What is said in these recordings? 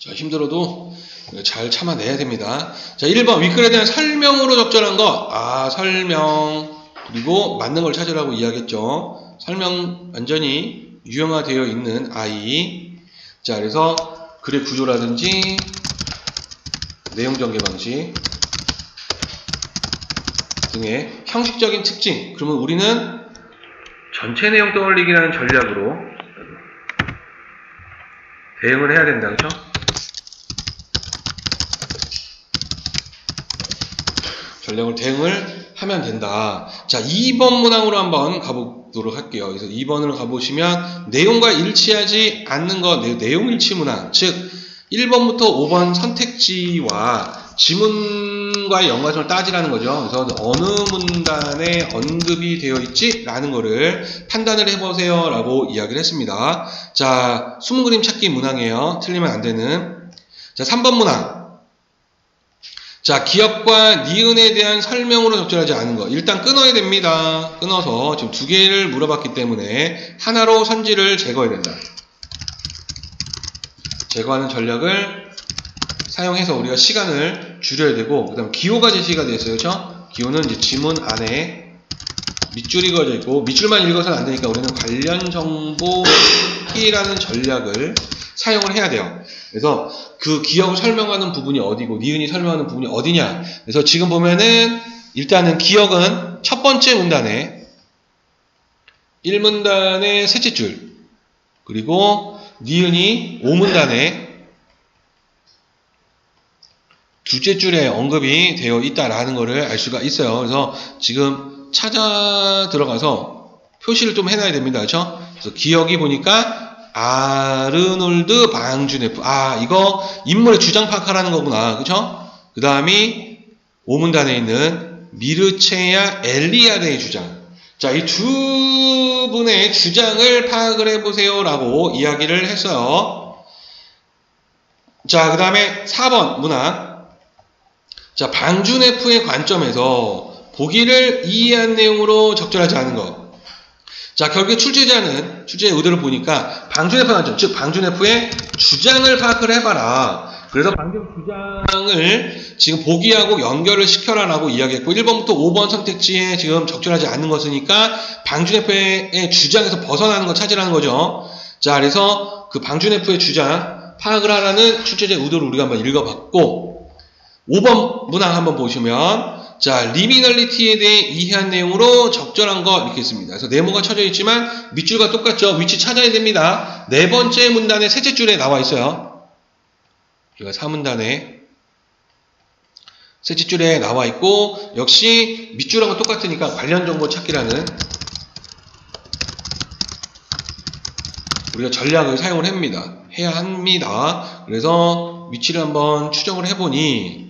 자, 힘들어도 잘 참아내야 됩니다. 자, 1번 윗글에 대한 설명으로 적절한 거. 설명. 그리고 맞는 걸 찾으라고 이야기했죠. 설명 완전히 유형화되어 있는 아이. 자, 그래서 글의 구조라든지 내용 전개 방식 등의 형식적인 특징. 그러면 우리는 전체 내용 떠올리기라는 전략으로 대응을 해야 된다. 그렇죠? 전략을 대응을 하면 된다. 자, 2번 문항으로 한번 가보도록 할게요. 그래서 2번을 가보시면 내용과 일치하지 않는 것, 내용 일치 문항. 즉 1번부터 5번 선택지와 지문과의 연관성을 따지라는 거죠. 그래서 어느 문단에 언급이 되어 있지? 라는 거를 판단을 해보세요. 라고 이야기를 했습니다. 자, 숨은 그림 찾기 문항이에요. 틀리면 안 되는. 자, 3번 문항. 자, 기억과 니은에 대한 설명으로 적절하지 않은 거. 일단 끊어야 됩니다. 끊어서 지금 두 개를 물어봤기 때문에 하나로 선지를 제거해야 된다. 제거하는 전략을 사용해서 우리가 시간을 줄여야 되고, 그 다음 기호가 제시가 되어 있어요. 그렇죠? 기호는 이제 지문 안에 밑줄이 그어져 있고, 밑줄만 읽어서는 안 되니까 우리는 관련 정보 키라는 전략을 사용을 해야 돼요. 그래서 그 기억을 설명하는 부분이 어디고 니은이 설명하는 부분이 어디냐. 그래서 지금 보면은 일단은 기억은 첫 번째 문단에 1문단의 셋째 줄, 그리고 니은이 5문단에 둘째 줄에 언급이 되어 있다라는 것을 알 수가 있어요. 그래서 지금 찾아 들어가서 표시를 좀 해놔야 됩니다. 그렇죠? 그래서 기억이 보니까 아르놀드 방주네프. 이거 인물의 주장 파악하라는 거구나. 그쵸? 그 다음이 5문단에 있는 미르체야 엘리아드의 주장. 자, 이 두 분의 주장을 파악을 해보세요. 라고 이야기를 했어요. 자, 그 다음에 4번 문항. 자, 방주네프의 관점에서 보기를 이해한 내용으로 적절하지 않은 것. 자, 결국에 출제자의 의도를 보니까 방주네프 관점, 즉 방주네프의 주장을 파악을 해봐라. 그래서 방금 주장을 지금 보기하고 연결을 시켜라라고 이야기했고, 1번부터 5번 선택지에 지금 적절하지 않는 것이니까 방주네프의 주장에서 벗어나는 걸 찾으라는 거죠. 자, 그래서 그 방주네프의 주장 파악을 하라는 출제자의 의도를 우리가 한번 읽어봤고, 5번 문항 한번 보시면, 자, 리미널리티에 대해 이해한 내용으로 적절한 거 이렇게 있습니다. 그래서 네모가 쳐져 있지만 밑줄과 똑같죠. 위치 찾아야 됩니다. 네 번째 문단의 셋째 줄에 나와 있어요. 우리가 4문단에 셋째 줄에 나와 있고, 역시 밑줄하고 똑같으니까 관련 정보 찾기라는 우리가 전략을 사용을 해야 합니다. 그래서 위치를 한번 추정을 해보니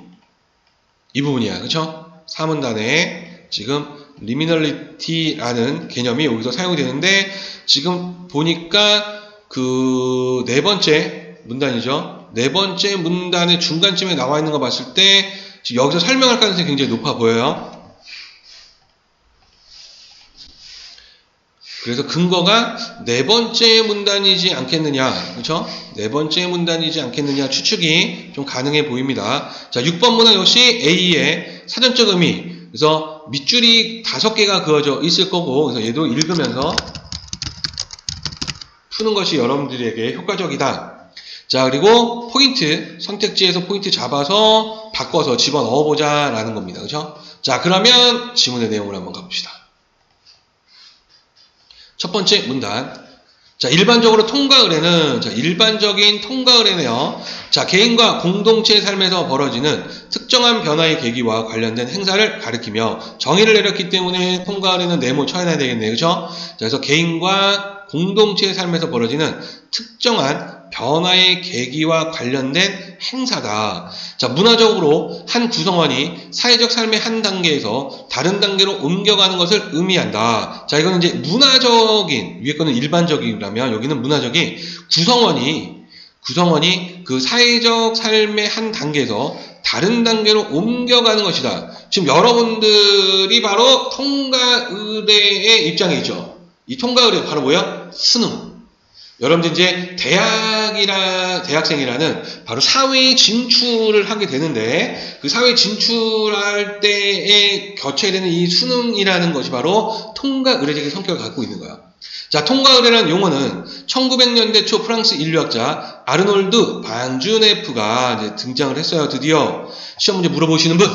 이 부분이야. 그쵸? 4문단에 지금 리미널리티라는 개념이 여기서 사용이 되는데, 지금 보니까 그 네 번째 문단이죠. 네 번째 문단의 중간쯤에 나와 있는 거 봤을 때 지금 여기서 설명할 가능성이 굉장히 높아 보여요. 그래서 근거가 네 번째 문단이지 않겠느냐. 그렇죠? 네 번째 문단이지 않겠느냐 추측이 좀 가능해 보입니다. 자, 6번 문항 역시 A의 사전적 의미. 그래서 밑줄이 5개가 그어져 있을 거고, 그래서 얘도 읽으면서 푸는 것이 여러분들에게 효과적이다. 자, 그리고 포인트, 선택지에서 포인트 잡아서 바꿔서 집어넣어보자 라는 겁니다. 그렇죠? 자, 그러면 지문의 내용을 한번 가봅시다. 첫 번째 문단. 자, 일반적으로 통과 의뢰는, 자, 일반적인 통과 의뢰네요. 자, 개인과 공동체의 삶에서 벌어지는 특정한 변화의 계기와 관련된 행사를 가리키며 정의를 내렸기 때문에 통과 의뢰는 네모 쳐야 되겠네요. 그죠? 자, 그래서 개인과 공동체의 삶에서 벌어지는 특정한 변화의 계기와 관련된 행사다. 자, 문화적으로 한 구성원이 사회적 삶의 한 단계에서 다른 단계로 옮겨가는 것을 의미한다. 자, 이거는 이제 문화적인, 위에 거는 일반적이라면 여기는 문화적인 구성원이 그 사회적 삶의 한 단계에서 다른 단계로 옮겨가는 것이다. 지금 여러분들이 바로 통과 의뢰의 입장에 있죠. 이 통과 의뢰 바로 뭐야? 수능. 여러분들 이제 대학생이라는 바로 사회에 진출을 하게 되는데, 그 사회에 진출할 때에 거쳐야 되는 이 수능이라는 것이 바로 통과 의례적인 성격을 갖고 있는 거야. 자, 통과 의례라는 용어는 1900년대 초 프랑스 인류학자 아르놀드 방주네프가 이제 등장을 했어요. 드디어 시험 문제 물어보시는 분.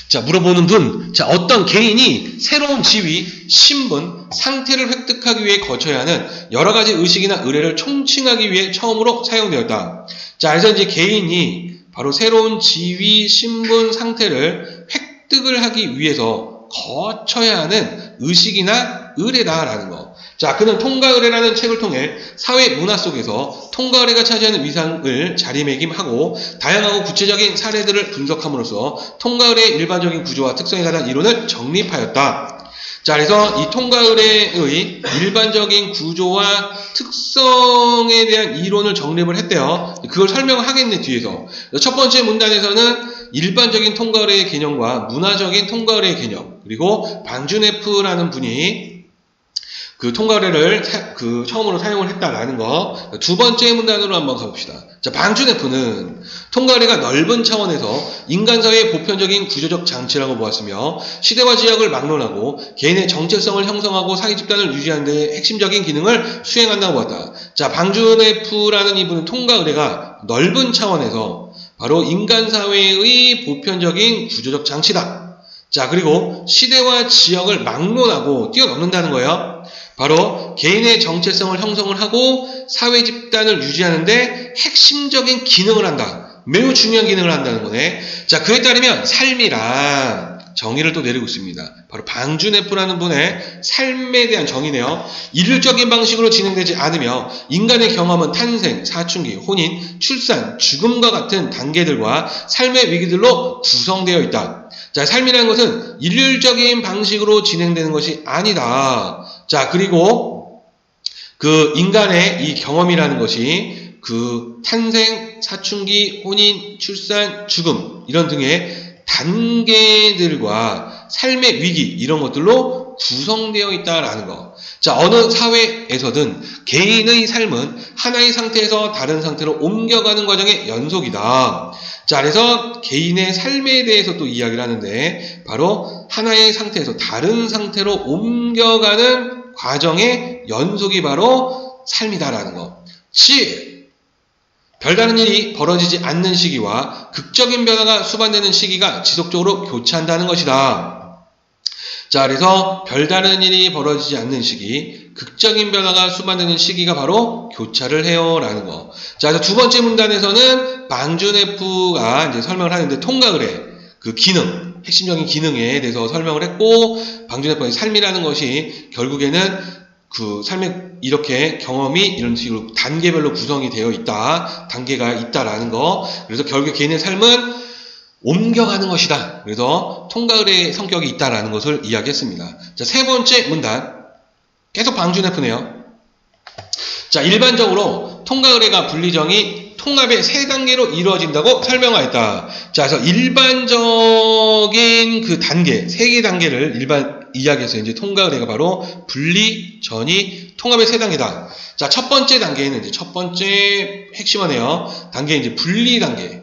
자, 물어보는 분. 자, 어떤 개인이 새로운 지위, 신분, 상태를 획득하기 위해 거쳐야 하는 여러 가지 의식이나 의례를 총칭하기 위해 처음으로 사용되었다. 자, 그래서 이제 개인이 바로 새로운 지위, 신분, 상태를 획득을 하기 위해서 거쳐야 하는 의식이나 의례다라는 거. 자, 그는 통과의례라는 책을 통해 사회 문화 속에서 통과의례가 차지하는 위상을 자리매김하고 다양하고 구체적인 사례들을 분석함으로써 통과의례의 일반적인 구조와 특성에 관한 이론을 정립하였다. 자, 그래서 이 통과의례의 일반적인 구조와 특성에 대한 이론을 정립을 했대요. 그걸 설명하겠네, 뒤에서. 첫 번째 문단에서는 일반적인 통과의례의 개념과 문화적인 통과의례의 개념, 그리고 방주네프라는 분이 그 통과의례를 처음으로 사용을 했다라는 거. 두 번째 문단으로 한번 가봅시다. 자, 방주네프는 통과의례가 넓은 차원에서 인간사회의 보편적인 구조적 장치라고 보았으며 시대와 지역을 막론하고 개인의 정체성을 형성하고 사회집단을 유지하는 데 핵심적인 기능을 수행한다고 보았다. 자, 방주네프라는 이분은 통과의례가 넓은 차원에서 바로 인간사회의 보편적인 구조적 장치다. 자, 그리고 시대와 지역을 막론하고 뛰어넘는다는 거예요. 바로 개인의 정체성을 형성을 하고 사회 집단을 유지하는데 핵심적인 기능을 한다. 매우 중요한 기능을 한다는 거네. 자, 그에 따르면 삶이란 정의를 또 내리고 있습니다. 바로 방주네프라는 분의 삶에 대한 정의네요. 일률적인 방식으로 진행되지 않으며 인간의 경험은 탄생, 사춘기, 혼인, 출산, 죽음과 같은 단계들과 삶의 위기들로 구성되어 있다. 자, 삶이라는 것은 일률적인 방식으로 진행되는 것이 아니다. 자, 그리고 그 인간의 이 경험이라는 것이 그 탄생, 사춘기, 혼인, 출산, 죽음 이런 등의 단계들과 삶의 위기 이런 것들로 구성되어 있다라는 거. 자, 어느 사회에서든 개인의 삶은 하나의 상태에서 다른 상태로 옮겨가는 과정의 연속이다. 자, 그래서 개인의 삶에 대해서 또 이야기를 하는데 바로 하나의 상태에서 다른 상태로 옮겨가는 과정의 연속이 바로 삶이다라는 거. 7. 별다른 일이 벌어지지 않는 시기와 극적인 변화가 수반되는 시기가 지속적으로 교차한다는 것이다. 자, 그래서 별다른 일이 벌어지지 않는 시기, 극적인 변화가 수반되는 시기가 바로 교차를 해요라는 거. 자, 그래서 두 번째 문단에서는 방주네프가 이제 설명을 하는데 통과의례, 그 기능, 핵심적인 기능에 대해서 설명을 했고, 방주네프의 삶이라는 것이 결국에는 그 삶의 이렇게 경험이 이런 식으로 단계별로 구성이 되어 있다. 단계가 있다라는 거. 그래서 결국 개인의 삶은 옮겨가는 것이다. 그래서 통과의례의 성격이 있다라는 것을 이야기했습니다. 자, 세 번째 문단. 계속 방주네프네요. 자, 일반적으로 통과의례가 분리정의 통합의 세 단계로 이루어진다고 설명하였다. 자, 그래서 일반적인 그 단계, 세 개 단계를 이야기해서 이제 통과의례가 바로 분리, 전이, 통합의 세 단계다. 자, 첫 번째 단계는 이제 첫 번째 핵심하네요. 단계 이제 분리 단계.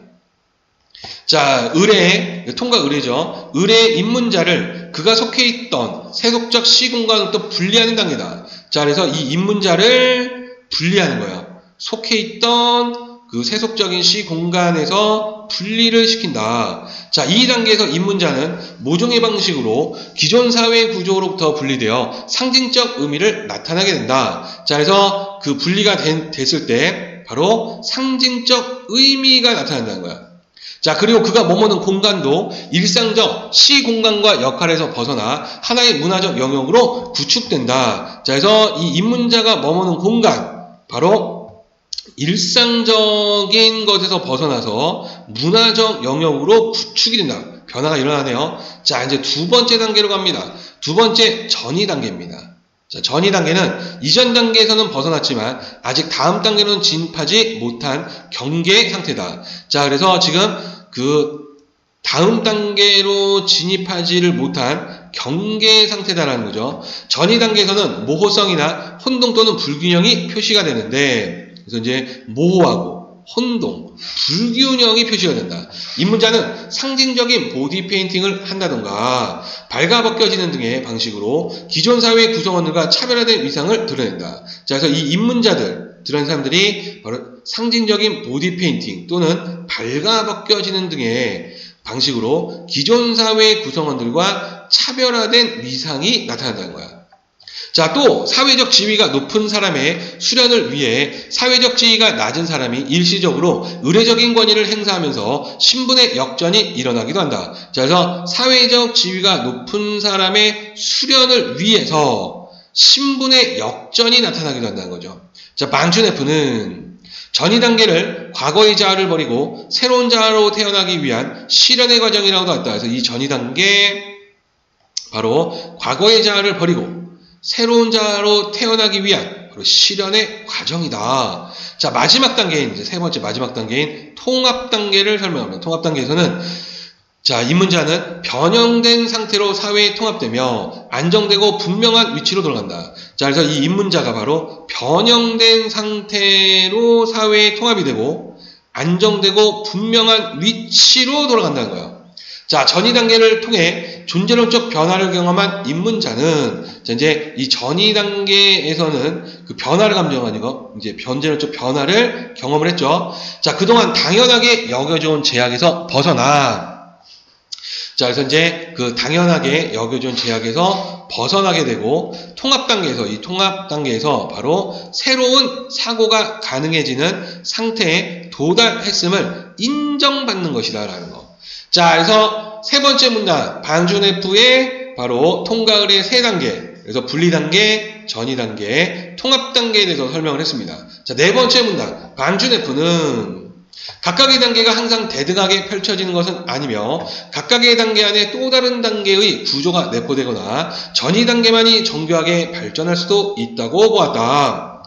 자, 의례, 통과 의례죠. 의례의 입문자를 그가 속해 있던 세속적 시공간으로부터 분리하는 단계다. 자, 그래서 이 입문자를 분리하는 거예요. 속해 있던 그 세속적인 시공간에서 분리를 시킨다. 자, 이 단계에서 입문자는 모종의 방식으로 기존 사회 구조로부터 분리되어 상징적 의미를 나타나게 된다. 자, 그래서 그 분리가 됐을 때 바로 상징적 의미가 나타난다는 거야. 자, 그리고 그가 머무는 공간도 일상적 시공간과 역할에서 벗어나 하나의 문화적 영역으로 구축된다. 자, 그래서 이 입문자가 머무는 공간, 바로 일상적인 것에서 벗어나서 문화적 영역으로 구축이 된다. 변화가 일어나네요. 자, 이제 두 번째 단계로 갑니다. 두 번째 전이 단계입니다. 자, 전이 단계는 이전 단계에서는 벗어났지만 아직 다음 단계로는 진입하지 못한 경계 상태다. 자, 그래서 지금 그 다음 단계로 진입하지를 못한 경계 상태다라는 거죠. 전이 단계에서는 모호성이나 혼동 또는 불균형이 표시가 되는데, 그래서 이제 모호하고 혼동, 불균형이 표시가 된다. 입문자는 상징적인 보디 페인팅을 한다던가 발가 벗겨지는 등의 방식으로 기존 사회의 구성원들과 차별화된 위상을 드러낸다. 자, 그래서 이 입문자들, 이런 사람들이 바로 상징적인 보디 페인팅 또는 발가 벗겨지는 등의 방식으로 기존 사회의 구성원들과 차별화된 위상이 나타난다는 거야. 자, 또 사회적 지위가 높은 사람의 수련을 위해 사회적 지위가 낮은 사람이 일시적으로 의례적인 권위를 행사하면서 신분의 역전이 일어나기도 한다. 자, 그래서 사회적 지위가 높은 사람의 수련을 위해서 신분의 역전이 나타나기도 한다는 거죠. 자, 방춘F는 전이 단계를 과거의 자아를 버리고 새로운 자아로 태어나기 위한 실현의 과정이라고도 한다. 그래서 이 전이 단계 바로 과거의 자아를 버리고 새로운 자아로 태어나기 위한 바로 실현의 과정이다. 자, 마지막 단계인 이제 세 번째 마지막 단계인 통합 단계를 설명합니다. 통합 단계에서는 자, 입문자는 변형된 상태로 사회에 통합되며 안정되고 분명한 위치로 돌아간다. 자, 그래서 이 입문자가 바로 변형된 상태로 사회에 통합이 되고 안정되고 분명한 위치로 돌아간다는 거예요. 자, 전이 단계를 통해 존재론적 변화를 경험한 입문자는 이제 이 전이 단계에서는 그 변화를 감정하는 거, 이제 존재론적 변화를 경험을 했죠. 자, 그동안 당연하게 여겨져온 제약에서 벗어나. 자, 그래서 이제 그 당연하게 여겨진 제약에서 벗어나게 되고 통합 단계에서 바로 새로운 사고가 가능해지는 상태에 도달했음을 인정받는 것이다라는 거. 자, 그래서 세 번째 문단 방춘F의 바로 통과의례 세 단계, 그래서 분리 단계, 전이 단계, 통합 단계에 대해서 설명을 했습니다. 자, 네 번째 문단 방춘F는 각각의 단계가 항상 대등하게 펼쳐지는 것은 아니며 각각의 단계 안에 또 다른 단계의 구조가 내포되거나 전이 단계만이 정교하게 발전할 수도 있다고 보았다.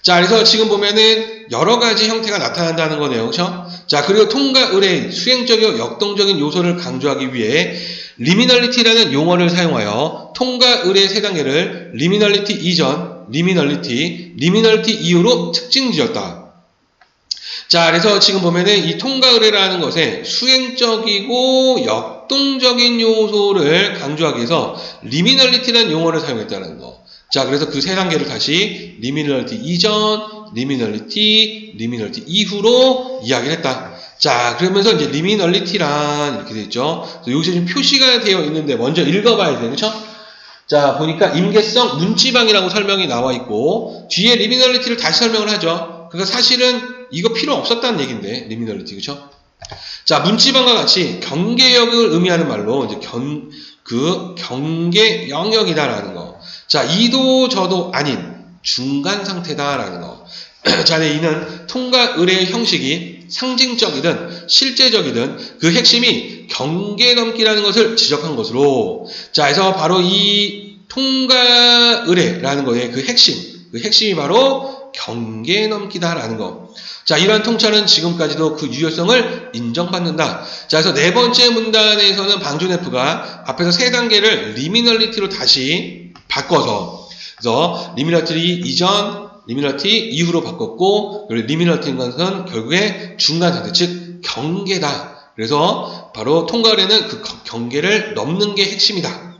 자, 그래서 지금 보면은 여러 가지 형태가 나타난다는 거네요. 그렇죠? 자, 그리고 통과 의례 수행적이고 역동적인 요소를 강조하기 위해 리미널리티라는 용어를 사용하여 통과 의례 세 단계를 리미널리티 이전, 리미널리티 이후로 특징 지었다. 자, 그래서 지금 보면은 이 통과 의례라는 것에 수행적이고 역동적인 요소를 강조하기 위해서 리미널리티라는 용어를 사용했다는 거. 자, 그래서 그 세 단계를 다시 리미널리티 이전, 리미널리티 이후로 이야기를 했다. 자, 그러면서 이제 리미널리티란 이렇게 되어 있죠. 여기서 지금 표시가 되어 있는데 먼저 읽어봐야 돼요. 그렇죠? 자, 보니까 임계성 문지방이라고 설명이 나와 있고 뒤에 리미널리티를 다시 설명을 하죠. 그러니까 사실은 이거 필요 없었다는 얘기인데 리미널리티, 그렇죠? 자, 문지방과 같이 경계역을 의미하는 말로 이제 경계 영역이다라는 거. 자, 이도 저도 아닌 중간 상태다라는 거. 자, 이는 통과 의례의 형식이 상징적이든 실제적이든 그 핵심이 경계 넘기라는 것을 지적한 것으로, 자, 그래서 바로 이 통과 의례라는 거의 그 핵심이 바로 경계 넘기다라는 거. 자, 이러한 통찰은 지금까지도 그 유효성을 인정받는다. 자, 그래서 네 번째 문단에서는 방춘F가 앞에서 세 단계를 리미널리티로 다시 바꿔서, 그래서 리미널리티 이전, 리미널리티 이후로 바꿨고, 리미널리티인 것은 결국에 중간 상태, 즉 경계다. 그래서 바로 통과 의례는 그 경계를 넘는 게 핵심이다.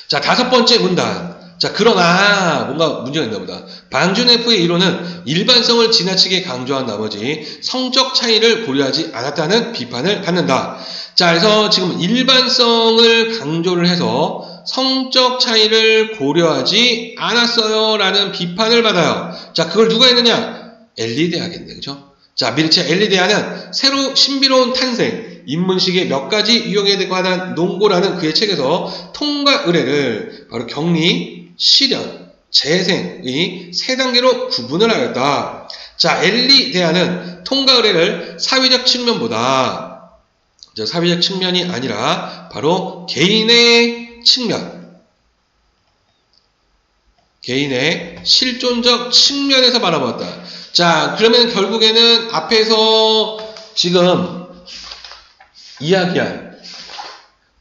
자, 다섯 번째 문단. 자, 그러나 뭔가 문제가 있나 보다. 방춘F의 이론은 일반성을 지나치게 강조한 나머지 성적 차이를 고려하지 않았다는 비판을 받는다. 자, 그래서 지금 일반성을 강조를 해서 성적 차이를 고려하지 않았어요 라는 비판을 받아요. 자, 그걸 누가 했느냐? 엘리데아겠네, 그죠? 자, 미르체 엘리데아는 새로 신비로운 탄생, 인문식의 몇 가지 유형에 관한 논고라는 그의 책에서 통과 의례를 바로 격리, 실현, 재생의 세 단계로 구분을 하였다. 자, 엘리데아는 통과 의례를 사회적 측면이 아니라 바로 개인의 측면, 개인의 실존적 측면에서 바라봤다. 자, 그러면 결국에는 앞에서 지금 이야기한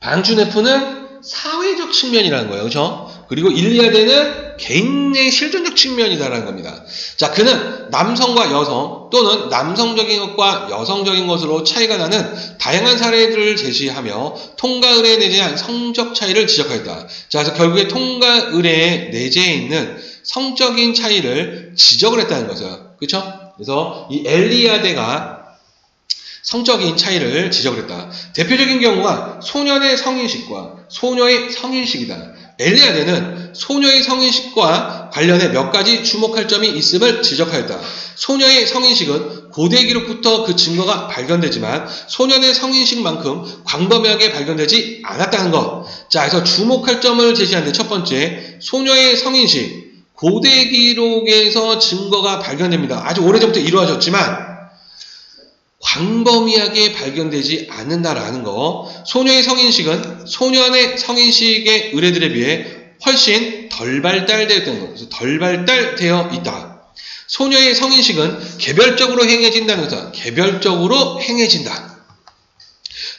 방춘F는 사회적 측면이라는 거예요. 그렇죠? 그리고 일리아데는 개인의 실존적 측면이다라는 겁니다. 자, 그는 남성과 여성 또는 남성적인 것과 여성적인 것으로 차이가 나는 다양한 사례들을 제시하며 통과 의례에 내재한 성적 차이를 지적하였다. 자, 그래서 결국에 통과 의례에 내재해 있는 성적인 차이를 지적을 했다는 거죠. 그렇죠? 그래서 이 엘리아데가 성적인 차이를 지적을 했다. 대표적인 경우가 소년의 성인식과 소녀의 성인식이다. 엘리아데는 소녀의 성인식과 관련해 몇 가지 주목할 점이 있음을 지적하였다. 소녀의 성인식은 고대 기록부터 그 증거가 발견되지만 소년의 성인식만큼 광범위하게 발견되지 않았다는 것. 자, 그래서 주목할 점을 제시하는데 첫 번째, 소녀의 성인식. 고대 기록에서 증거가 발견됩니다. 아주 오래전부터 이루어졌지만 광범위하게 발견되지 않는다라는 거. 소녀의 성인식은 소년의 성인식의 의례들에 비해 훨씬 덜 발달되었던 것. 그래서 덜 발달되어 있다. 소녀의 성인식은 개별적으로 행해진다는 것은 개별적으로 행해진다.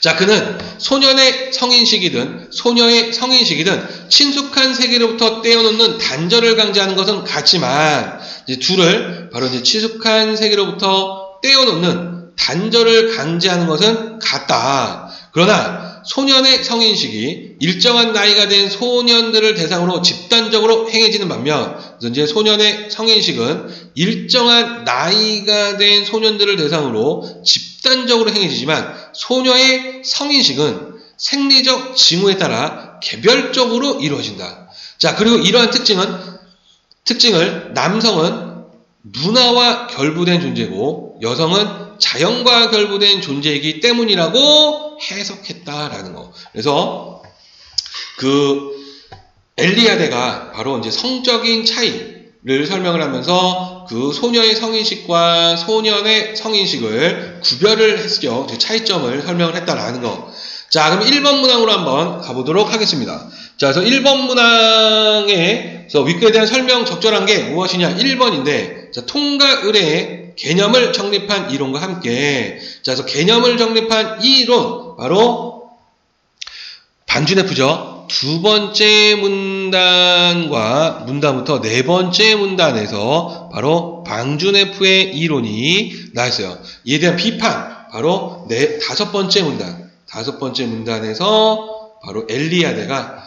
자, 그는 소년의 성인식이든 소녀의 성인식이든 친숙한 세계로부터 떼어놓는 단절을 강제하는 것은 같지만 이제 둘을 바로 이제 친숙한 세계로부터 떼어놓는 단절을 강제하는 것은 같다. 그러나 소년의 성인식이 일정한 나이가 된 소년들을 대상으로 집단적으로 행해지는 반면 이제 소년의 성인식은 일정한 나이가 된 소년들을 대상으로 집단적으로 행해지지만 소녀의 성인식은 생리적 징후에 따라 개별적으로 이루어진다. 자, 그리고 이러한 특징을 남성은 문화와 결부된 존재고 여성은 자연과 결부된 존재이기 때문이라고 해석했다라는 거. 그래서 그 엘리아데가 바로 이제 성적인 차이를 설명을 하면서 그 소녀의 성인식과 소년의 성인식을 구별을 했죠. 차이점을 설명을 했다라는 거. 자, 그럼 1번 문항으로 한번 가보도록 하겠습니다. 자, 그래서 1번 문항에서 윗글에 대한 설명 적절한 게 무엇이냐? 1번인데, 자, 통과 의례의 개념을 정립한 이론과 함께, 자, 그래서 개념을 정립한 이론, 바로 반준F죠. 두 번째 문단과 문단부터 네 번째 문단에서 바로 방준F의 이론이 나왔어요. 이에 대한 비판, 바로 다섯 번째 문단에서 바로 엘리아데가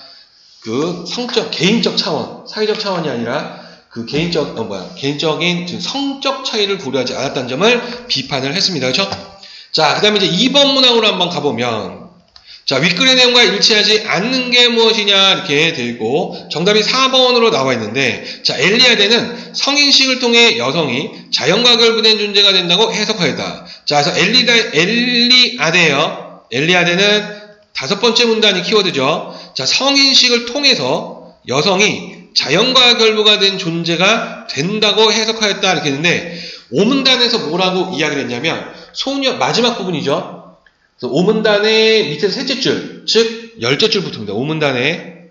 그 개인적 차원, 사회적 차원이 아니라 그 개인적인 성적 차이를 고려하지 않았다는 점을 비판을 했습니다. 그렇죠? 자, 그 다음에 이제 2번 문항으로 한번 가보면, 자, 윗글의 내용과 일치하지 않는 게 무엇이냐, 이렇게 되어 있고, 정답이 4번으로 나와 있는데, 자, 엘리아데는 성인식을 통해 여성이 자연과 결부된 존재가 된다고 해석하였다. 자, 그래서 엘리아데는 다섯 번째 문단이 키워드죠. 자, 성인식을 통해서 여성이 자연과 결부가 된 존재가 된다고 해석하였다 이렇게 했는데 5문단에서 뭐라고 이야기를 했냐면 마지막 부분이죠. 그래서 5문단의 밑에 셋째 줄, 즉 열째 줄부터입니다. 5문단의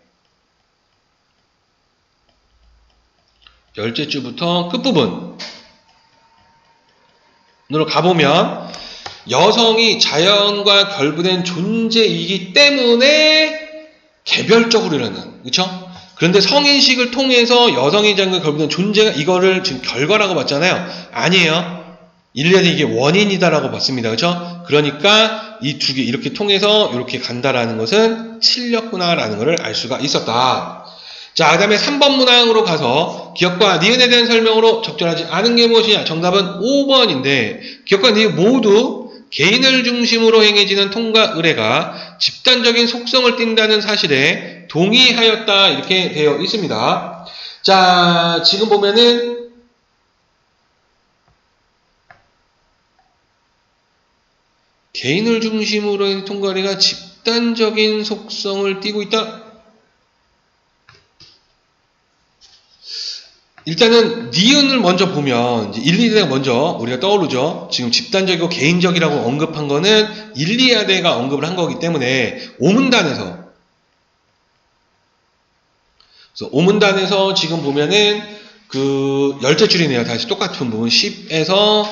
열째 줄부터 끝부분으로 가보면 여성이 자연과 결부된 존재이기 때문에 개별적으로 일어나는, 그렇죠? 그런데 성인식을 통해서 여성이 자연과 결부된 존재가 이거를 지금 결과라고 봤잖아요. 아니에요. 일리아데 이게 원인이다라고 봤습니다. 그렇죠? 그러니까 이 두 개 이렇게 통해서 이렇게 간다라는 것은 틀렸구나라는 것을 알 수가 있었다. 자, 그 다음에 3번 문항으로 가서 기억과 니은에 대한 설명으로 적절하지 않은 게 무엇이냐? 정답은 5번인데 기억과 니은 모두 개인을 중심으로 행해지는 통과 의례가 집단적인 속성을 띈다는 사실에 동의하였다 이렇게 되어 있습니다. 자, 지금 보면은 개인을 중심으로 행해지는 통과 의례가 집단적인 속성을 띠고 있다. 일단은 니은을 먼저 보면 일리아데가 먼저 우리가 떠오르죠. 지금 집단적이고 개인적이라고 언급한 거는 일리아데가 언급을 한 거기 때문에 5문단에서 그래서 5문단에서 지금 보면은 그 열째 줄이네요. 다시 똑같은 부분 10에서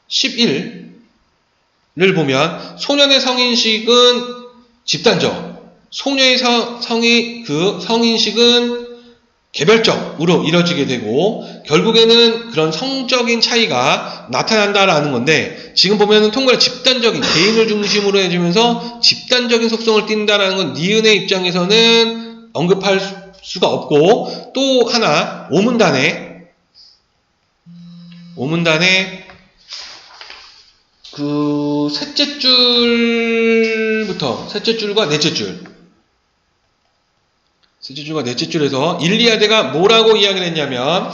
11을 보면 소년의 성인식은 집단적, 소녀의 성인식은 개별적으로 이뤄지게 되고 결국에는 그런 성적인 차이가 나타난다라는 건데 지금 보면은 통과를 집단적인 개인을 중심으로 해주면서 집단적인 속성을 띈다라는 건 니은의 입장에서는 언급할 수가 없고 또 하나 오문단에 그 셋째 줄부터 셋째 줄과 넷째 줄에서 일리아드가 뭐라고 이야기를 했냐면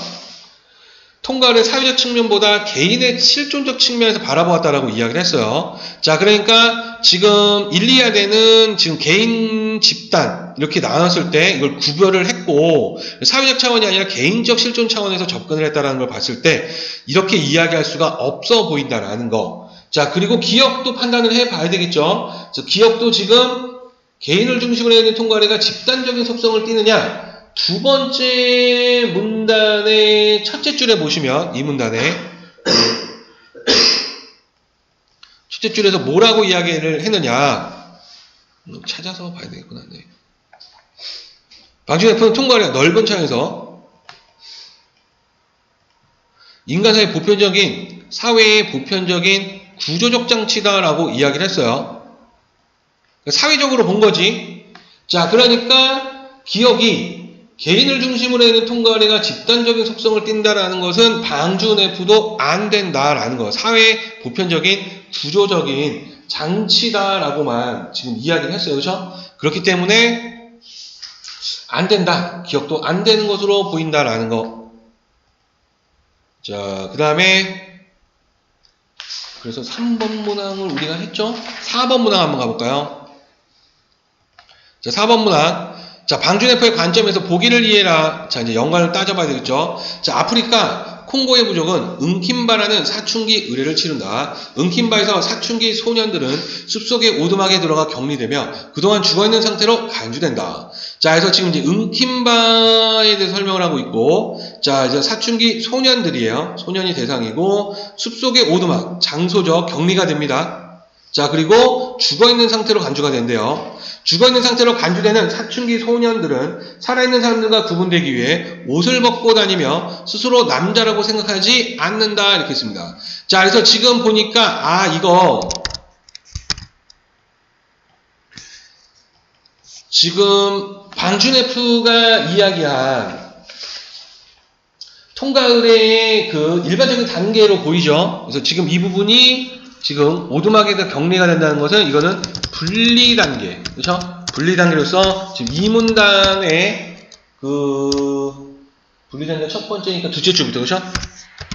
통과를 사회적 측면보다 개인의 실존적 측면에서 바라보았다라고 이야기를 했어요. 자, 그러니까 지금 일리아드는 지금 개인 집단 이렇게 나눴을 때 이걸 구별을 했고 사회적 차원이 아니라 개인적 실존 차원에서 접근을 했다라는 걸 봤을 때 이렇게 이야기할 수가 없어 보인다라는 거. 자, 그리고 기억도 판단을 해봐야 되겠죠. 기억도 지금 개인을 중심으로 하는 통과례가 집단적인 속성을 띠느냐? 두 번째 문단의 첫째 줄에 보시면 이 문단에 첫째 줄에서 뭐라고 이야기를 했느냐? 찾아서 봐야 되겠구나. 네. 방주F는 통과례가 넓은 차에서 인간사의 사회의 보편적인 구조적 장치다라고 이야기를 했어요. 사회적으로 본 거지. 자, 그러니까 기억이 개인을 중심으로 하는 통과례가 집단적인 속성을 띈다라는 것은 방주NF도 안 된다라는 거. 사회의 보편적인 구조적인 장치다라고만 지금 이야기를 했어요. 그렇죠? 그렇기 때문에 안 된다. 기억도 안 되는 것으로 보인다라는 거. 자, 그 다음에 그래서 3번 문항을 우리가 했죠? 4번 문항 한번 가볼까요? 자, 4번 문항. 자, 방주네프의 관점에서 보기를 이해라. 자, 이제 연관을 따져봐야 되겠죠? 자, 아프리카 콩고의 부족은 은킴바라는 사춘기 의례를 치른다. 은킴바에서 사춘기 소년들은 숲속에 오두막에 들어가 격리되며 그동안 죽어있는 상태로 간주된다. 자, 그래서 지금 이제 은킴바에 대해서 설명을 하고 있고, 자, 이제 사춘기 소년들이에요. 소년이 대상이고, 숲속의 오두막, 장소적 격리가 됩니다. 자, 그리고 죽어있는 상태로 간주가 된대요. 죽어있는 상태로 간주되는 사춘기 소년들은 살아있는 사람들과 구분되기 위해 옷을 벗고 다니며 스스로 남자라고 생각하지 않는다. 이렇게 했습니다. 자, 그래서 지금 보니까, 이거 지금 방주네프가 이야기한 통과의례의 그 일반적인 단계로 보이죠? 그래서 지금 이 부분이 지금 오두막에서 격리가 된다는 것은 이거는 분리 단계, 그렇죠? 분리 단계로서 지금 이 문단의 그 분리 단계 첫 번째니까 둘째 줄부터, 그렇죠?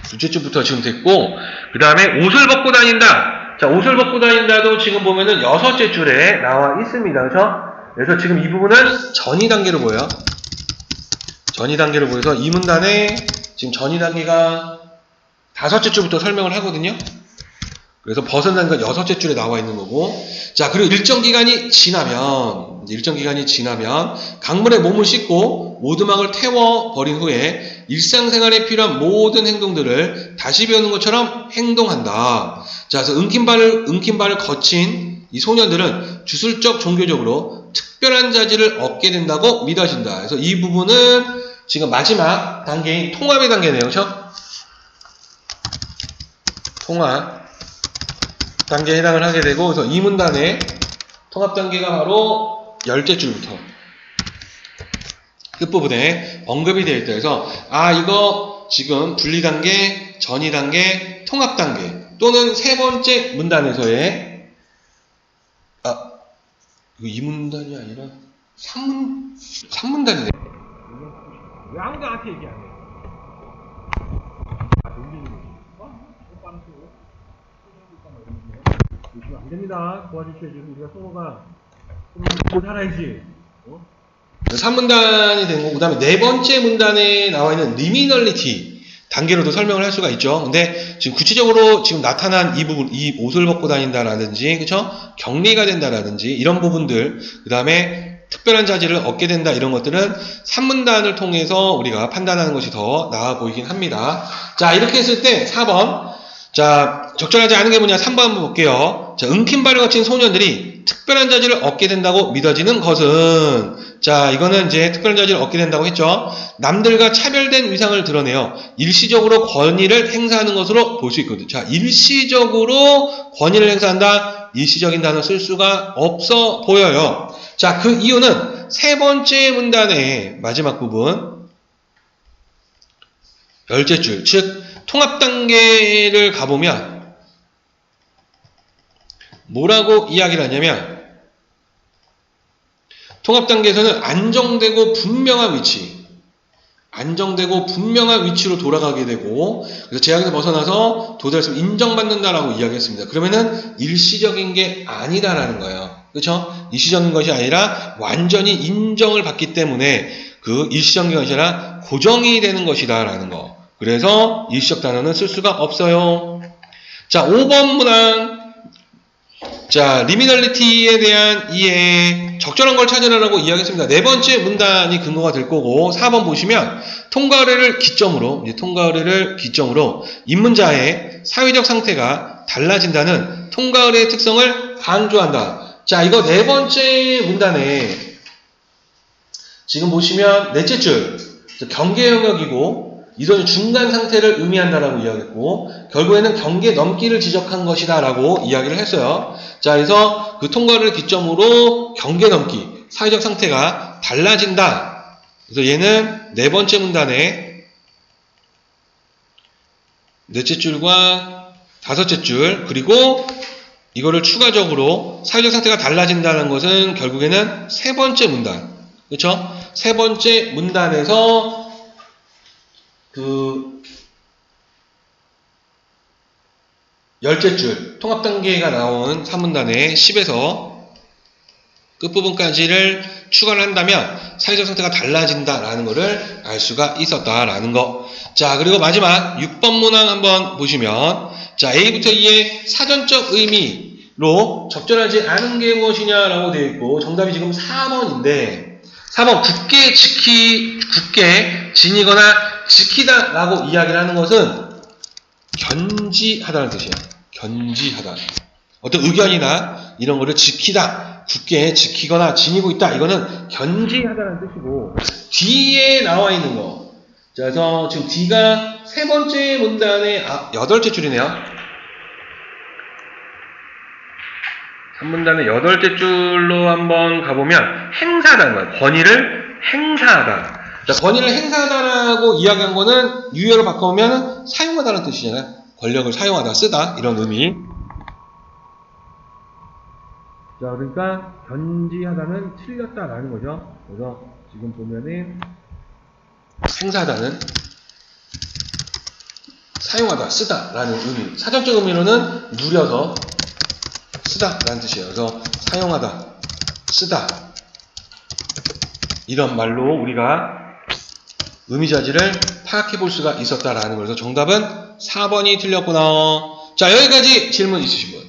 둘째 줄부터 지금 됐고, 그 다음에 옷을 벗고 다닌다. 자, 옷을 벗고 다닌다도 지금 보면은 여섯째 줄에 나와 있습니다, 그렇죠? 그래서 지금 이 부분은 전이 단계로 보여요. 전이 단계로 보여서 이 문단에 지금 전이 단계가 다섯째 줄부터 설명을 하거든요. 그래서 벗어난 건 여섯째 줄에 나와 있는 거고, 자, 그리고 일정 기간이 지나면 강물에 몸을 씻고 오두막을 태워버린 후에 일상생활에 필요한 모든 행동들을 다시 배우는 것처럼 행동한다. 자, 그래서 은킴바를 거친 이 소년들은 주술적 종교적으로 특별한 자질을 얻게 된다고 믿어진다. 그래서 이 부분은 지금 마지막 단계인 통합의 단계네요. 그렇죠? 통합 단계에 해당을 하게 되고, 그래서 이 문단의 통합 단계가 바로 10째 줄부터 끝부분에 언급이 되어 있다. 그래서 이거 지금 분리 단계, 전이 단계, 통합 단계 또는 세 번째 문단에서의 이거 이 문단이 아니라 3문단이네. 왜 아무도 나한테 얘기 안 해? 이거 안 됩니다. 도와주셔야지. 우리가 서로가 좀 살아야지. 3문단이 된 거고, 그 다음에 네 번째 문단에 나와 있는 리미널리티 단계로도 설명을 할 수가 있죠. 근데 지금 구체적으로 지금 나타난 이 부분, 이 옷을 벗고 다닌다라든지, 그쵸? 격리가 된다라든지, 이런 부분들, 그 다음에 특별한 자질을 얻게 된다, 이런 것들은 3문단을 통해서 우리가 판단하는 것이 더 나아 보이긴 합니다. 자, 이렇게 했을 때 4번. 자, 적절하지 않은 게 뭐냐? 3번 한번 볼게요. 자, 엉킨 발을 거친 소년들이 특별한 자질을 얻게 된다고 믿어지는 것은, 자, 이거는 이제 특별한 자질을 얻게 된다고 했죠. 남들과 차별된 위상을 드러내어 일시적으로 권위를 행사하는 것으로 볼 수 있거든요. 자, 일시적으로 권위를 행사한다. 일시적인 단어 쓸 수가 없어 보여요. 자, 그 이유는 세 번째 문단의 마지막 부분, 열째 줄, 즉 통합 단계를 가보면 뭐라고 이야기를 하냐면, 통합 단계에서는 안정되고 분명한 위치로 돌아가게 되고, 그래서 제약에서 벗어나서 도달했으면 인정받는다라고 이야기했습니다. 그러면은 일시적인 게 아니다라는 거예요. 그렇죠? 일시적인 것이 아니라 완전히 인정을 받기 때문에 그 일시적인 것이 아니라 고정이 되는 것이다라는 거. 그래서 일시적 단어는 쓸 수가 없어요. 자, 5번 문항. 자, 리미널리티에 대한 이해, 적절한 걸 찾으라고 이야기했습니다. 네 번째 문단이 근거가 될 거고, 4번 보시면 통과 의뢰를 기점으로 입문자의 사회적 상태가 달라진다는 통과 의뢰의 특성을 강조한다. 자, 이거 네 번째 문단에 지금 보시면 넷째 줄, 경계 영역이고 이런 중간 상태를 의미한다라고 이야기했고, 결국에는 경계 넘기를 지적한 것이다 라고 이야기를 했어요. 자, 그래서 그 통과를 기점으로 경계 넘기, 사회적 상태가 달라진다. 그래서 얘는 네 번째 문단에 넷째 줄과 다섯째 줄, 그리고 이거를 추가적으로 사회적 상태가 달라진다는 것은 결국에는 세 번째 문단, 그렇죠? 세 번째 문단에서 그 열째 줄 통합 단계가 나온 3문단의 10에서 끝부분까지를 추가를 한다면 사회적 상태가 달라진다라는 것을 알 수가 있었다라는 거. 자, 그리고 마지막 6번 문항 한번 보시면, 자, A부터 E의 사전적 의미로 적절하지 않은 게 무엇이냐라고 되어 있고, 정답이 지금 4번인데, 4번 굳게 지니거나 지키다 라고 이야기를 하는 것은 견지하다는 뜻이에요. 견지하다. 어떤 의견이나 이런 거를 지키다, 굳게 지키거나 지니고 있다. 이거는 견지하다는 뜻이고, 뒤에 나와 있는 거. 자, 그래서 지금 D가 세 번째 문단의 여덟째 줄이네요. 3문단의 여덟째 줄로 한번 가보면 행사하다는 거예요. 권위를 행사하다. 자, 권위를 행사하다라고 이야기한 거는 유효로 바꿔보면 사용하다는 뜻이잖아요. 권력을 사용하다, 쓰다, 이런 의미. 자, 그러니까 견지하다는 틀렸다라는 거죠. 그래서 지금 보면은 행사하다는 사용하다, 쓰다라는 의미. 사전적 의미로는 누려서 쓰다라는 뜻이에요. 그래서 사용하다, 쓰다, 이런 말로 우리가 의미자질을 파악해 볼 수가 있었다라는 거라서 정답은 4번이 틀렸구나. 자, 여기까지 질문 있으신 분?